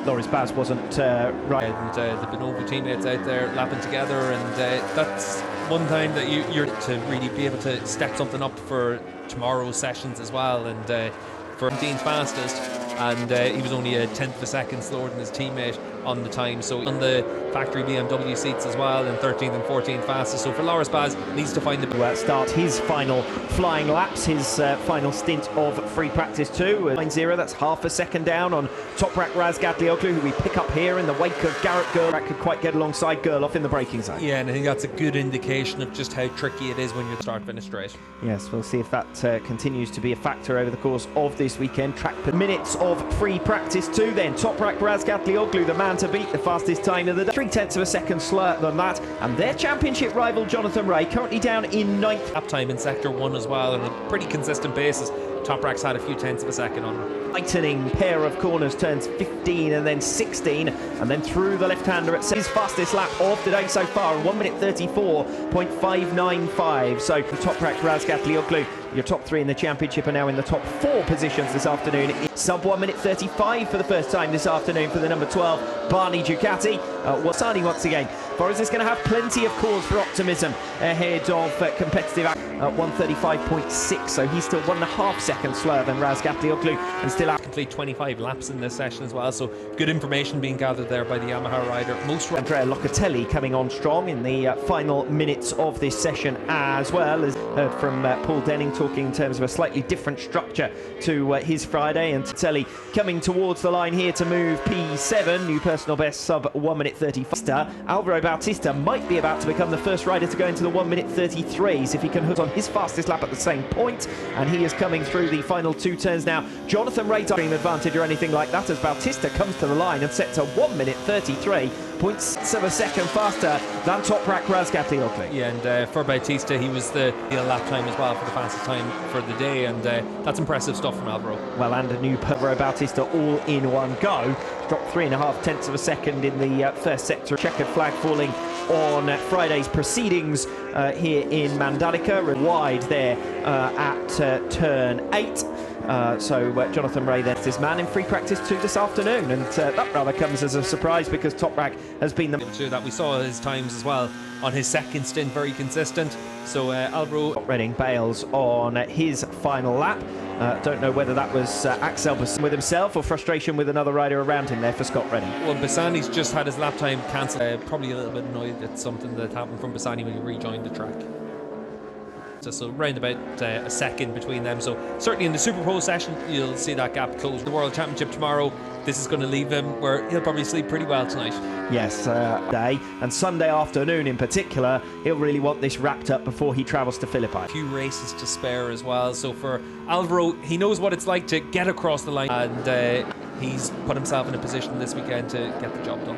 Loris Baz wasn't right. And the Benovo teammates out there lapping together, and that's one time that you're to really be able to step something up for tomorrow's sessions as well. And for Dean's fastest, and he was only a 1/10 of a second slower than his teammate on the time, so on the factory BMW seats as well, and 13th and 14th fastest. So for Loris Baz, needs to find the start his final flying laps, his final stint of free practice 2. 9-0, that's half a second down on Toprak Razgatlioglu, who we pick up here in the wake of Garrett Gerloff. Could quite get alongside Gerloff in the braking zone. Yeah, and I think that's a good indication of just how tricky it is when you start finish straight. Yes, we'll see if that continues to be a factor over the course of this weekend. Track per minutes of free practice 2 then. Toprak Razgatlioglu, the man to beat, the fastest time of the day. 0.3 of a second slower than that. And their championship rival, Jonathan Ray, currently down in 9th. Lap time in Sector 1 as well, on a pretty consistent basis. Toprak's had a few 1/10 of a second on him. Lightning pair of corners, turns 15 and then 16, and then through the left-hander at his fastest lap of the day so far, 1 minute 34.595. So for Toprak Razgatlioglu, your top 3 in the championship are now in the top 4 positions this afternoon. Sub 1 minute 35 for the first time this afternoon for the number 12, Barney Ducati. Wasani once again. Forrest is going to have plenty of cause for optimism ahead of competitive at 135.6, so he's still 1.5 seconds slower than Razgatlioglu, and still out. Complete 25 laps in this session as well, so good information being gathered there by the Yamaha rider. Andrea Locatelli coming on strong in the final minutes of this session as well, as heard from Paul Denning talking in terms of a slightly different structure to his Friday, and Locatelli coming towards the line here to move P7, new personal best sub 1 minute 35. Alvaro Bautista might be about to become the first rider to go into the 1 minute 33s if he can hook on his fastest lap at the same point, and he is coming through the final 2 turns now. Jonathan Ray dream advantage or anything like that, as Bautista comes to the line and sets a 1 minute 33.6 of a second faster than Toprak Razgatlioglu. Yeah, and for Bautista, he was the lap time as well for the fastest time for the day, and that's impressive stuff from Alvaro. Well, and a new Alvaro Bautista all in one go. Dropped 3.5 of a second in the first sector. Checkered flag falling on Friday's proceedings here in Mandalika. Wide there at turn 8. So Jonathan Ray, there's his man in free practice 2 this afternoon, and that rather comes as a surprise because Toprak has been the... That we saw his times as well on his second stint, very consistent. So Alvaro... Redding bails on his final lap. Don't know whether that was Axel Bassani with himself or frustration with another rider around him there for Scott Redding. Well, Bassani's just had his lap time cancelled. Probably a little bit annoyed at something that happened from Bassani when he rejoined the track. So round about a second between them. So certainly in the Super Pro session, you'll see that gap close. The World Championship tomorrow, this is going to leave him where he'll probably sleep pretty well tonight. Yes, day and Sunday afternoon in particular, he'll really want this wrapped up before he travels to Philippi. A few races to spare as well. So for Alvaro, he knows what it's like to get across the line, and he's put himself in a position this weekend to get the job done.